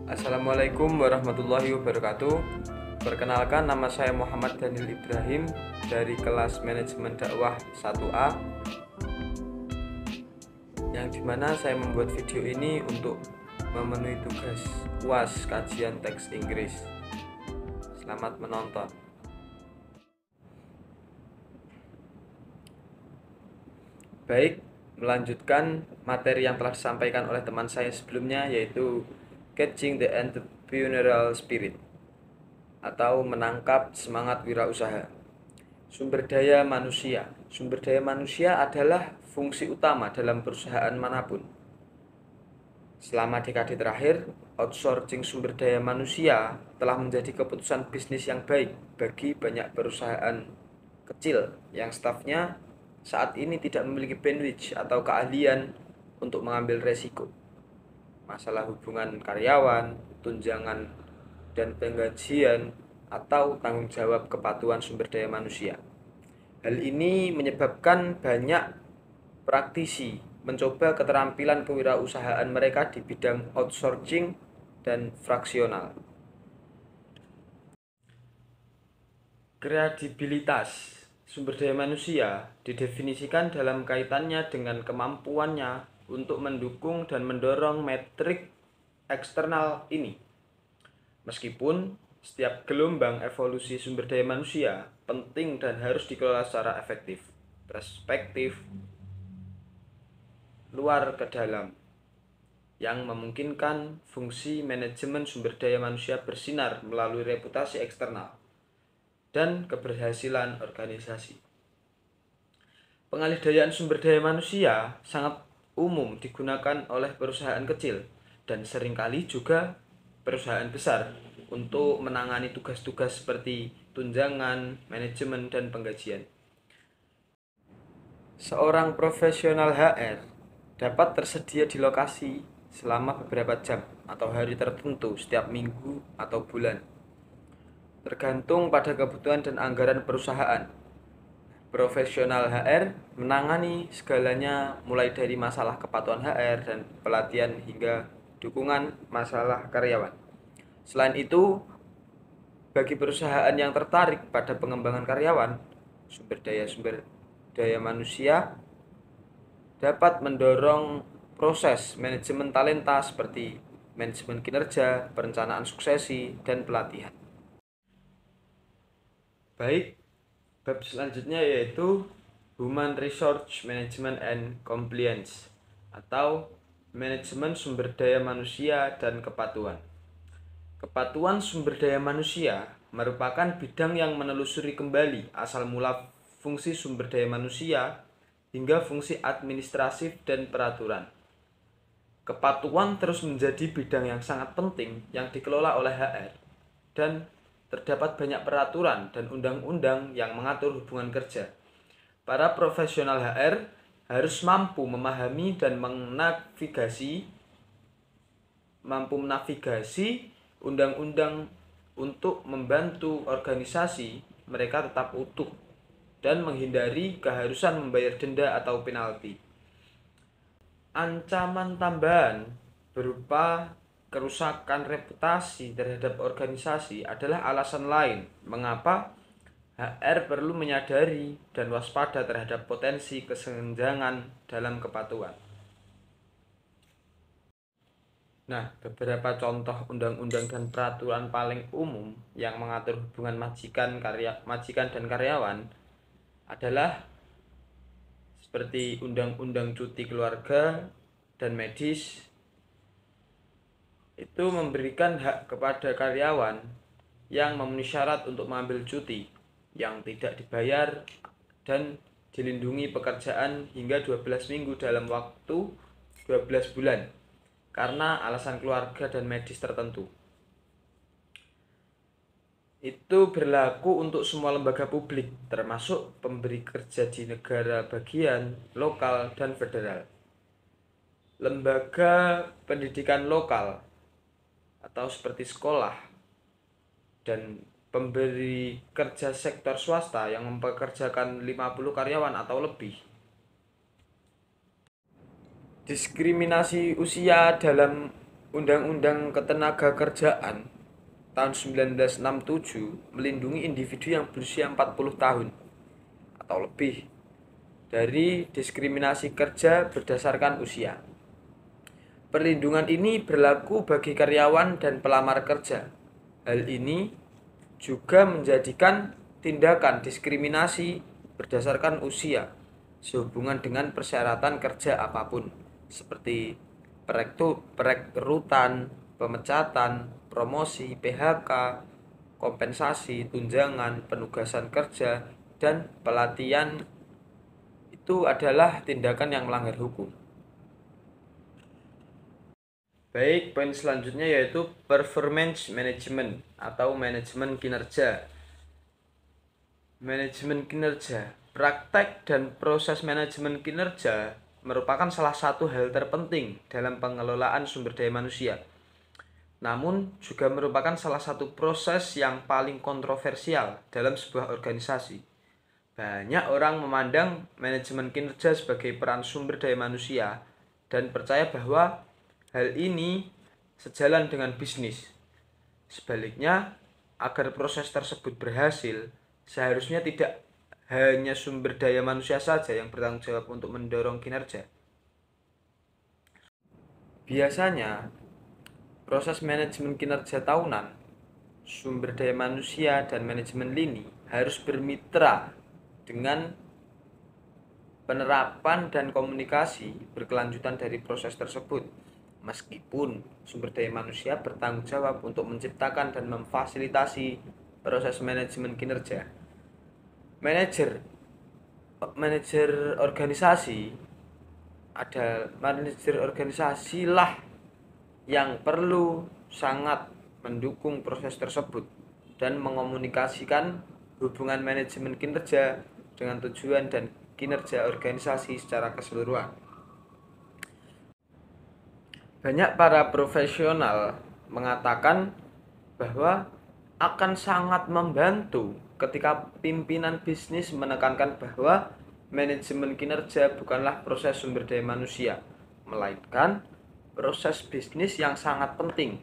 Assalamualaikum warahmatullahi wabarakatuh. Perkenalkan, nama saya Muhammad Daniel Ibrahim dari kelas Manajemen Dakwah 1A, yang dimana saya membuat video ini untuk memenuhi tugas UAS kajian teks Inggris. Selamat menonton. Baik, melanjutkan materi yang telah disampaikan oleh teman saya sebelumnya, yaitu Catching the Entrepreneurial Spirit atau menangkap semangat wirausaha. Sumber daya manusia. Sumber daya manusia adalah fungsi utama dalam perusahaan manapun. Selama dekade terakhir, outsourcing sumber daya manusia telah menjadi keputusan bisnis yang baik bagi banyak perusahaan kecil yang stafnya saat ini tidak memiliki bandwidth atau keahlian untuk mengambil resiko. Masalah hubungan karyawan, tunjangan dan penggajian, atau tanggung jawab kepatuhan sumber daya manusia. Hal ini menyebabkan banyak praktisi mencoba keterampilan kewirausahaan mereka di bidang outsourcing dan fraksional. Kredibilitas sumber daya manusia didefinisikan dalam kaitannya dengan kemampuannya untuk mendukung dan mendorong metrik eksternal ini. Meskipun setiap gelombang evolusi sumber daya manusia penting dan harus dikelola secara efektif, perspektif luar ke dalam, yang memungkinkan fungsi manajemen sumber daya manusia bersinar melalui reputasi eksternal dan keberhasilan organisasi. Pengalih-dayaan sumber daya manusia sangat umum digunakan oleh perusahaan kecil dan seringkali juga perusahaan besar untuk menangani tugas-tugas seperti tunjangan, manajemen, dan penggajian. Seorang profesional HR dapat tersedia di lokasi selama beberapa jam atau hari tertentu setiap minggu atau bulan, tergantung pada kebutuhan dan anggaran perusahaan. Profesional HR menangani segalanya, mulai dari masalah kepatuhan HR dan pelatihan hingga dukungan masalah karyawan. Selain itu, bagi perusahaan yang tertarik pada pengembangan karyawan, sumber daya manusia dapat mendorong proses manajemen talenta seperti manajemen kinerja, perencanaan suksesi, dan pelatihan. Baik, bab selanjutnya yaitu Human Resource Management and Compliance atau manajemen sumber daya manusia dan kepatuhan. Kepatuhan sumber daya manusia merupakan bidang yang menelusuri kembali asal mula fungsi sumber daya manusia hingga fungsi administratif dan peraturan. Kepatuhan terus menjadi bidang yang sangat penting yang dikelola oleh HR, dan terdapat banyak peraturan dan undang-undang yang mengatur hubungan kerja. Para profesional HR harus mampu memahami dan menavigasi undang-undang untuk membantu organisasi mereka tetap utuh dan menghindari keharusan membayar denda atau penalti. Ancaman tambahan berupa kerusakan reputasi terhadap organisasi adalah alasan lain mengapa HR perlu menyadari dan waspada terhadap potensi kesenjangan dalam kepatuhan. Nah, beberapa contoh undang-undang dan peraturan paling umum yang mengatur hubungan majikan dan karyawan adalah seperti Undang-Undang Cuti Keluarga dan Medis. Itu memberikan hak kepada karyawan yang memenuhi syarat untuk mengambil cuti yang tidak dibayar dan dilindungi pekerjaan hingga 12 minggu dalam waktu 12 bulan karena alasan keluarga dan medis tertentu. Itu berlaku untuk semua lembaga publik, termasuk pemberi kerja di negara bagian, lokal, dan federal. Lembaga pendidikan lokal atau seperti sekolah dan pemberi kerja sektor swasta yang mempekerjakan 50 karyawan atau lebih. Diskriminasi usia dalam Undang-Undang Ketenagakerjaan tahun 1967 melindungi individu yang berusia 40 tahun atau lebih dari diskriminasi kerja berdasarkan usia. Perlindungan ini berlaku bagi karyawan dan pelamar kerja. Hal ini juga menjadikan tindakan diskriminasi berdasarkan usia sehubungan dengan persyaratan kerja apapun, seperti perekrutan, pemecatan, promosi, PHK, kompensasi, tunjangan, penugasan kerja, dan pelatihan itu adalah tindakan yang melanggar hukum. Baik, poin selanjutnya yaitu performance management atau manajemen kinerja. Manajemen kinerja, praktek dan proses manajemen kinerja merupakan salah satu hal terpenting dalam pengelolaan sumber daya manusia. Namun juga merupakan salah satu proses yang paling kontroversial dalam sebuah organisasi. Banyak orang memandang manajemen kinerja sebagai peran sumber daya manusia dan percaya bahwa hal ini sejalan dengan bisnis. Sebaliknya, agar proses tersebut berhasil, seharusnya tidak hanya sumber daya manusia saja yang bertanggung jawab untuk mendorong kinerja. Biasanya, proses manajemen kinerja tahunan, sumber daya manusia, dan manajemen lini harus bermitra dengan penerapan dan komunikasi berkelanjutan dari proses tersebut. Meskipun sumber daya manusia bertanggung jawab untuk menciptakan dan memfasilitasi proses manajemen kinerja. Manajer organisasi lah yang perlu sangat mendukung proses tersebut dan mengomunikasikan hubungan manajemen kinerja dengan tujuan dan kinerja organisasi secara keseluruhan. Banyak para profesional mengatakan bahwa akan sangat membantu ketika pimpinan bisnis menekankan bahwa manajemen kinerja bukanlah proses sumber daya manusia, melainkan proses bisnis yang sangat penting.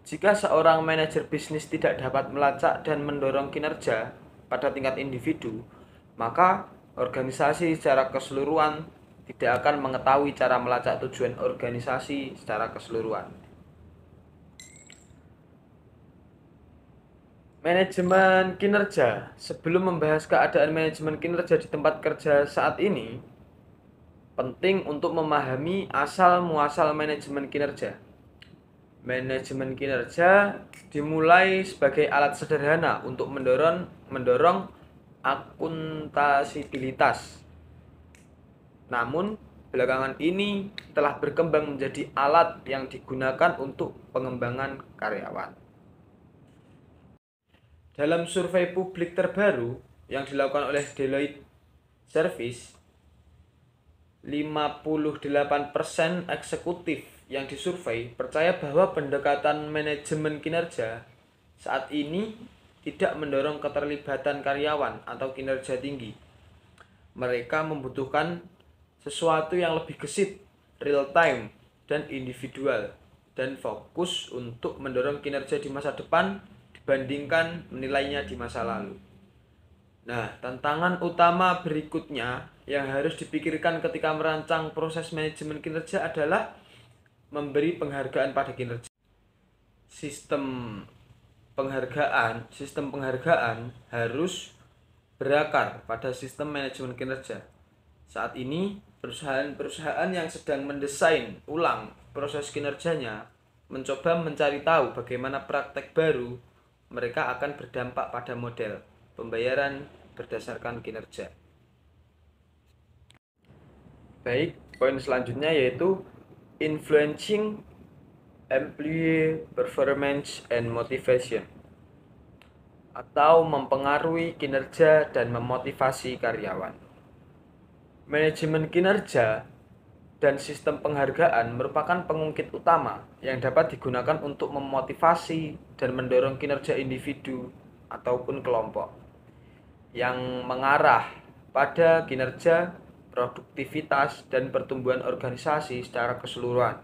Jika seorang manajer bisnis tidak dapat melacak dan mendorong kinerja pada tingkat individu, maka organisasi secara keseluruhan tidak akan mengetahui cara melacak tujuan organisasi secara keseluruhan. Manajemen kinerja. Sebelum membahas keadaan manajemen kinerja di tempat kerja saat ini, penting untuk memahami asal muasal manajemen kinerja. Manajemen kinerja dimulai sebagai alat sederhana untuk mendorong akuntabilitas. Namun, belakangan ini telah berkembang menjadi alat yang digunakan untuk pengembangan karyawan. Dalam survei publik terbaru yang dilakukan oleh Deloitte Service, 58% eksekutif yang disurvei percaya bahwa pendekatan manajemen kinerja saat ini tidak mendorong keterlibatan karyawan atau kinerja tinggi. Mereka membutuhkan sesuatu yang lebih gesit, real time, dan individual, dan fokus untuk mendorong kinerja di masa depan dibandingkan menilainya di masa lalu. Nah, tantangan utama berikutnya yang harus dipikirkan ketika merancang proses manajemen kinerja adalah memberi penghargaan pada kinerja. Sistem penghargaan harus berakar pada sistem manajemen kinerja. Saat ini, perusahaan-perusahaan yang sedang mendesain ulang proses kinerjanya mencoba mencari tahu bagaimana praktek baru mereka akan berdampak pada model pembayaran berdasarkan kinerja. Baik, poin selanjutnya yaitu influencing employee performance and motivation, atau mempengaruhi kinerja dan memotivasi karyawan. Manajemen kinerja dan sistem penghargaan merupakan pengungkit utama yang dapat digunakan untuk memotivasi dan mendorong kinerja individu ataupun kelompok yang mengarah pada kinerja, produktivitas, dan pertumbuhan organisasi secara keseluruhan.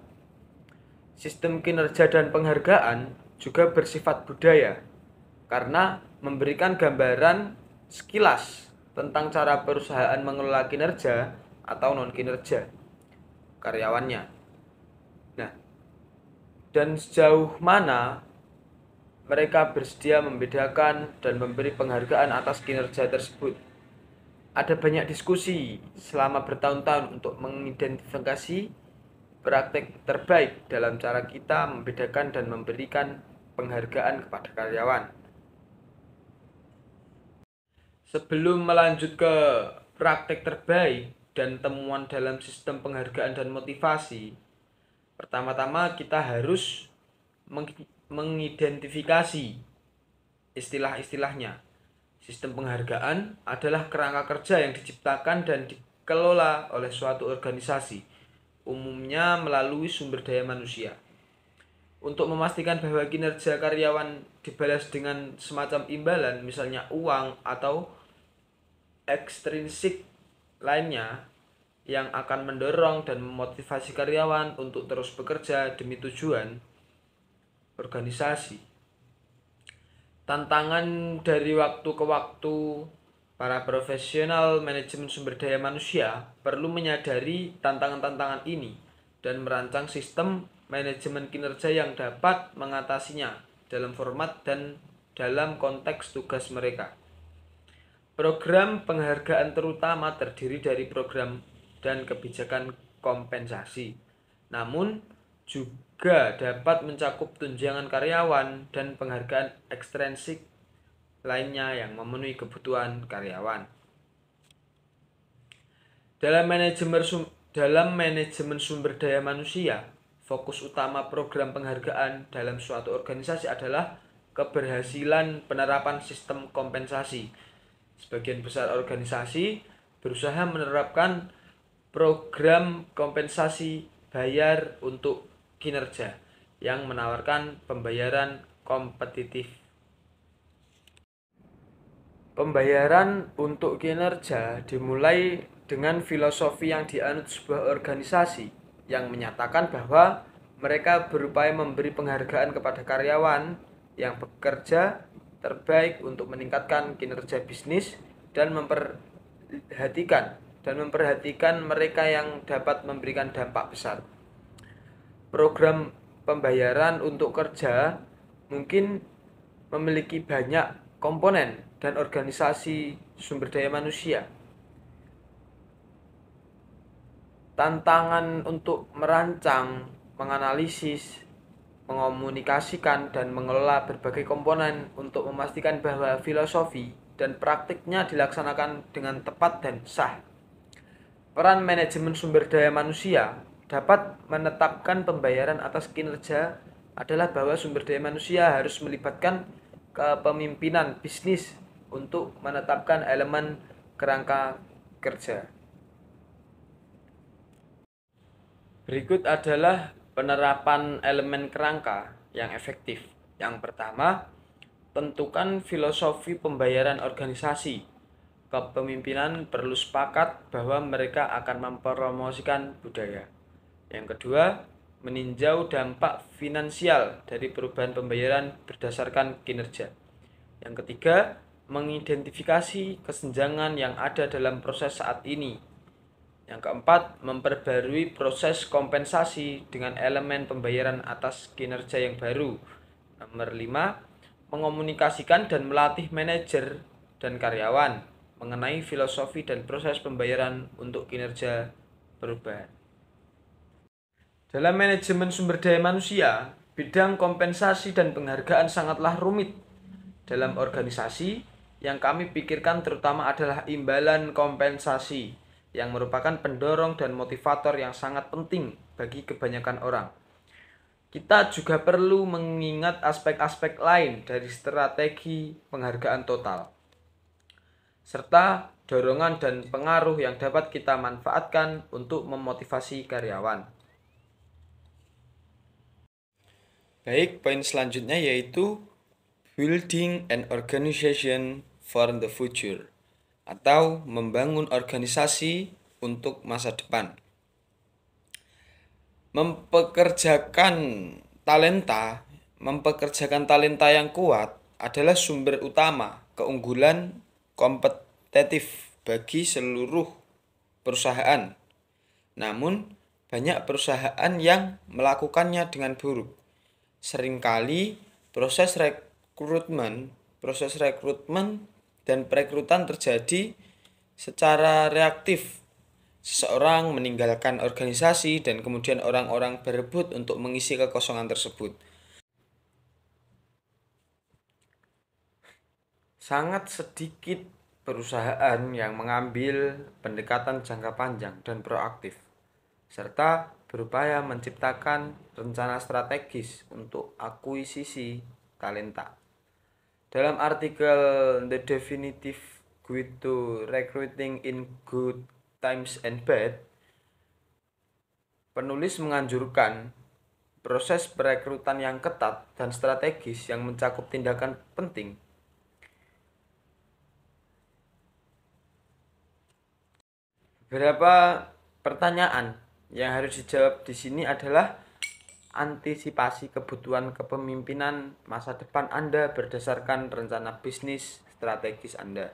Sistem kinerja dan penghargaan juga bersifat budaya karena memberikan gambaran sekilas tentang cara perusahaan mengelola kinerja atau non-kinerja karyawannya. Nah, dan sejauh mana mereka bersedia membedakan dan memberi penghargaan atas kinerja tersebut. Ada banyak diskusi selama bertahun-tahun untuk mengidentifikasi praktek terbaik dalam cara kita membedakan dan memberikan penghargaan kepada karyawan. Sebelum melanjut ke praktek terbaik dan temuan dalam sistem penghargaan dan motivasi, pertama-tama kita harus mengidentifikasi istilah-istilahnya. Sistem penghargaan adalah kerangka kerja yang diciptakan dan dikelola oleh suatu organisasi, umumnya melalui sumber daya manusia. Untuk memastikan bahwa kinerja karyawan dibalas dengan semacam imbalan, misalnya uang atau ekstrinsik lainnya yang akan mendorong dan memotivasi karyawan untuk terus bekerja demi tujuan organisasi. Tantangan dari waktu ke waktu, para profesional manajemen sumber daya manusia perlu menyadari tantangan-tantangan ini dan merancang sistem manajemen kinerja yang dapat mengatasinya dalam format dan dalam konteks tugas mereka. Program penghargaan terutama terdiri dari program dan kebijakan kompensasi, namun juga dapat mencakup tunjangan karyawan dan penghargaan ekstrinsik lainnya yang memenuhi kebutuhan karyawan. Dalam manajemen sumber daya manusia, fokus utama program penghargaan dalam suatu organisasi adalah keberhasilan penerapan sistem kompensasi. Sebagian besar organisasi berusaha menerapkan program kompensasi bayar untuk kinerja yang menawarkan pembayaran kompetitif. Pembayaran untuk kinerja dimulai dengan filosofi yang dianut sebuah organisasi yang menyatakan bahwa mereka berupaya memberi penghargaan kepada karyawan yang bekerja terbaik untuk meningkatkan kinerja bisnis dan memperhatikan mereka yang dapat memberikan dampak besar. Program pembayaran untuk kerja mungkin memiliki banyak komponen dan organisasi sumber daya manusia. Tantangan untuk merancang, menganalisis, mengomunikasikan, dan mengelola berbagai komponen untuk memastikan bahwa filosofi dan praktiknya dilaksanakan dengan tepat dan sah. Peran manajemen sumber daya manusia dapat menetapkan pembayaran atas kinerja adalah bahwa sumber daya manusia harus melibatkan kepemimpinan bisnis untuk menetapkan elemen kerangka kerja. Berikut adalah penerapan elemen kerangka yang efektif. Yang pertama, tentukan filosofi pembayaran organisasi. Kepemimpinan perlu sepakat bahwa mereka akan mempromosikan budaya. Yang kedua, meninjau dampak finansial dari perubahan pembayaran berdasarkan kinerja. Yang ketiga, mengidentifikasi kesenjangan yang ada dalam proses saat ini. Yang keempat, memperbarui proses kompensasi dengan elemen pembayaran atas kinerja yang baru. Nomor 5, mengomunikasikan dan melatih manajer dan karyawan mengenai filosofi dan proses pembayaran untuk kinerja perubahan. Dalam manajemen sumber daya manusia, bidang kompensasi dan penghargaan sangatlah rumit. Dalam organisasi, yang kami pikirkan terutama adalah imbalan kompensasi, yang merupakan pendorong dan motivator yang sangat penting bagi kebanyakan orang. Kita juga perlu mengingat aspek-aspek lain dari strategi penghargaan total, serta dorongan dan pengaruh yang dapat kita manfaatkan untuk memotivasi karyawan. Baik, poin selanjutnya yaitu building an organization for the future, atau membangun organisasi untuk masa depan. Mempekerjakan mempekerjakan talenta yang kuat adalah sumber utama keunggulan kompetitif bagi seluruh perusahaan. Namun, banyak perusahaan yang melakukannya dengan buruk. Seringkali proses rekrutmen dan perekrutan terjadi secara reaktif. Seseorang meninggalkan organisasi dan kemudian orang-orang berebut untuk mengisi kekosongan tersebut. Sangat sedikit perusahaan yang mengambil pendekatan jangka panjang dan proaktif, serta berupaya menciptakan rencana strategis untuk akuisisi talenta. Dalam artikel The Definitive Guide to Recruiting in Good Times and Bad, penulis menganjurkan proses perekrutan yang ketat dan strategis yang mencakup tindakan penting. Beberapa pertanyaan yang harus dijawab di sini adalah antisipasi kebutuhan kepemimpinan masa depan Anda berdasarkan rencana bisnis strategis Anda.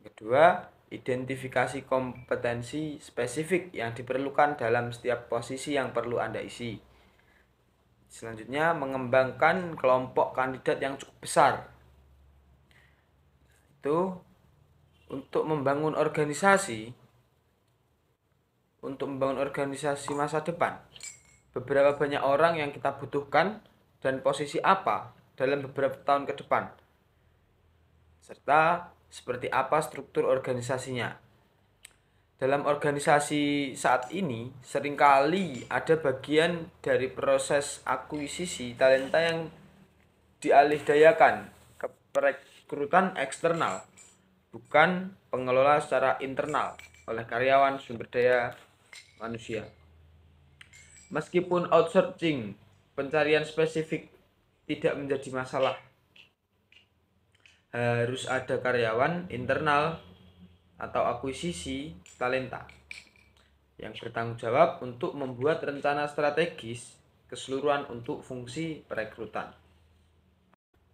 Kedua, identifikasi kompetensi spesifik yang diperlukan dalam setiap posisi yang perlu Anda isi. Selanjutnya, mengembangkan kelompok kandidat yang cukup besar. Itu untuk membangun organisasi masa depan. Beberapa banyak orang yang kita butuhkan dan posisi apa dalam beberapa tahun ke depan, serta seperti apa struktur organisasinya. Dalam organisasi saat ini, seringkali ada bagian dari proses akuisisi talenta yang dialihdayakan ke perekrutan eksternal, bukan pengelola secara internal oleh karyawan sumber daya manusia. Meskipun outsourcing pencarian spesifik tidak menjadi masalah, harus ada karyawan internal atau akuisisi talenta yang bertanggung jawab untuk membuat rencana strategis keseluruhan untuk fungsi perekrutan.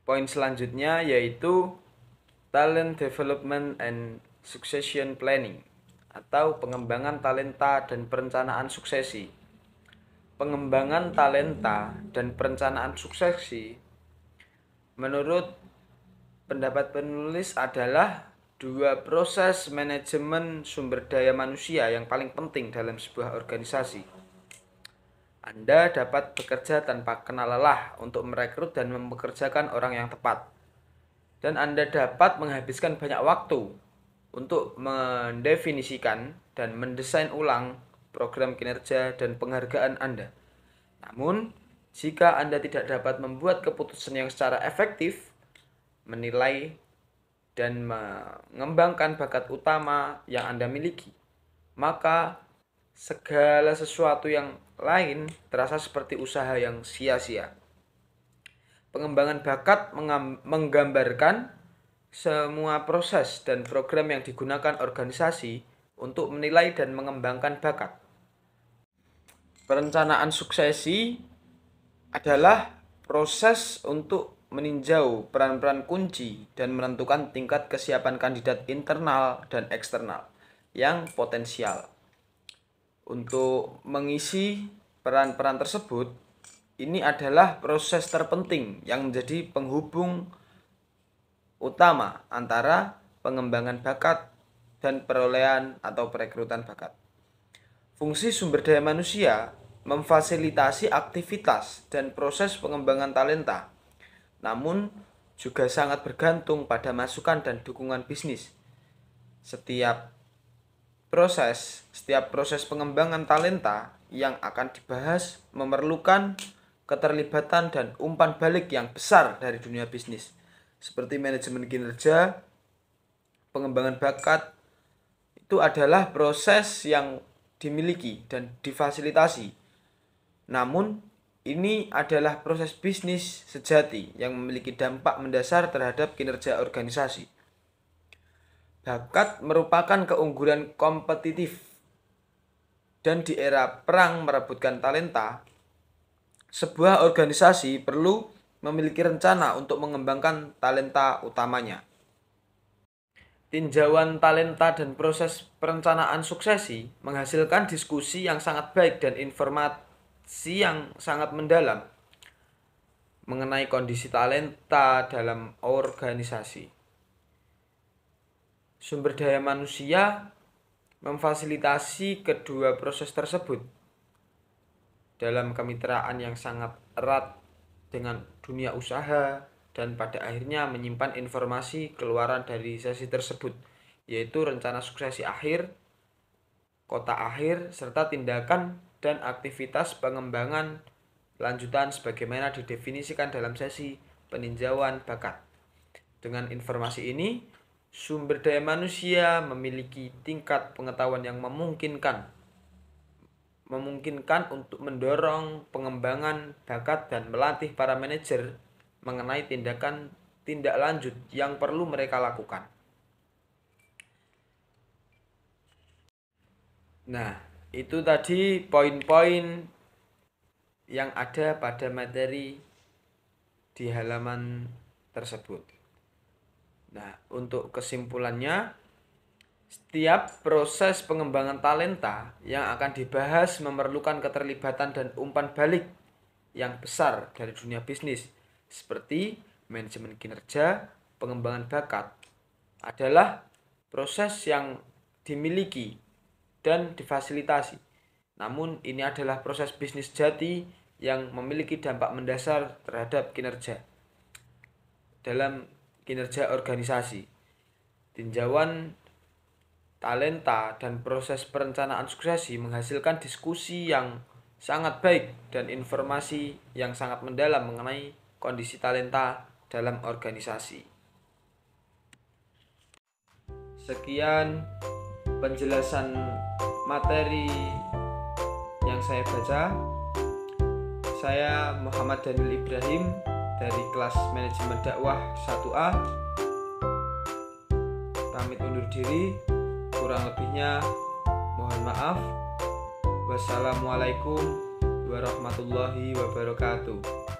Poin selanjutnya yaitu talent development and succession planning atau pengembangan talenta dan perencanaan suksesi. Pengembangan talenta dan perencanaan suksesi menurut pendapat penulis adalah dua proses manajemen sumber daya manusia yang paling penting dalam sebuah organisasi. Anda dapat bekerja tanpa kenal lelah untuk merekrut dan mempekerjakan orang yang tepat. Dan Anda dapat menghabiskan banyak waktu untuk mendefinisikan dan mendesain ulang program kinerja dan penghargaan Anda. Namun, jika Anda tidak dapat membuat keputusan yang secara efektif, menilai dan mengembangkan bakat utama yang Anda miliki, maka segala sesuatu yang lain terasa seperti usaha yang sia-sia. Pengembangan bakat menggambarkan semua proses dan program yang digunakan organisasi untuk menilai dan mengembangkan bakat. Perencanaan suksesi adalah proses untuk meninjau peran-peran kunci dan menentukan tingkat kesiapan kandidat internal dan eksternal yang potensial. Untuk mengisi peran-peran tersebut, ini adalah proses terpenting yang menjadi penghubung utama antara pengembangan bakat dan perolehan atau perekrutan bakat. Fungsi sumber daya manusia memfasilitasi aktivitas dan proses pengembangan talenta, namun juga sangat bergantung pada masukan dan dukungan bisnis. Setiap proses pengembangan talenta yang akan dibahas memerlukan keterlibatan dan umpan balik yang besar dari dunia bisnis, seperti manajemen kinerja. Pengembangan bakat itu adalah proses yang dimiliki dan difasilitasi. Namun, ini adalah proses bisnis sejati yang memiliki dampak mendasar terhadap kinerja organisasi. Bakat merupakan keunggulan kompetitif dan di era perang merebutkan talenta, sebuah organisasi perlu memiliki rencana untuk mengembangkan talenta utamanya. Tinjauan talenta dan proses perencanaan suksesi menghasilkan diskusi yang sangat baik dan informasi yang sangat mendalam mengenai kondisi talenta dalam organisasi. Sumber daya manusia memfasilitasi kedua proses tersebut dalam kemitraan yang sangat erat dengan dunia usaha, dan pada akhirnya menyimpan informasi keluaran dari sesi tersebut, yaitu rencana suksesi akhir, kota akhir, serta tindakan dan aktivitas pengembangan lanjutan sebagaimana didefinisikan dalam sesi peninjauan bakat. Dengan informasi ini, sumber daya manusia memiliki tingkat pengetahuan yang memungkinkan untuk mendorong pengembangan bakat dan melatih para manajer mengenai tindak lanjut yang perlu mereka lakukan. Nah, itu tadi poin-poin yang ada pada materi di halaman tersebut. Nah, untuk kesimpulannya, setiap proses pengembangan talenta yang akan dibahas memerlukan keterlibatan dan umpan balik yang besar dari dunia bisnis, seperti manajemen kinerja, pengembangan bakat, adalah proses yang dimiliki dan difasilitasi. Namun ini adalah proses bisnis jati yang memiliki dampak mendasar terhadap kinerja dalam kinerja organisasi. Tinjauan talenta dan proses perencanaan suksesi menghasilkan diskusi yang sangat baik dan informasi yang sangat mendalam mengenai kondisi talenta dalam organisasi. Sekian penjelasan materi yang saya baca. Saya Muhammad Daniel Ibrahim dari kelas Manajemen Dakwah 1A. Pamit undur diri. Kurang lebihnya mohon maaf. Wassalamualaikum warahmatullahi wabarakatuh.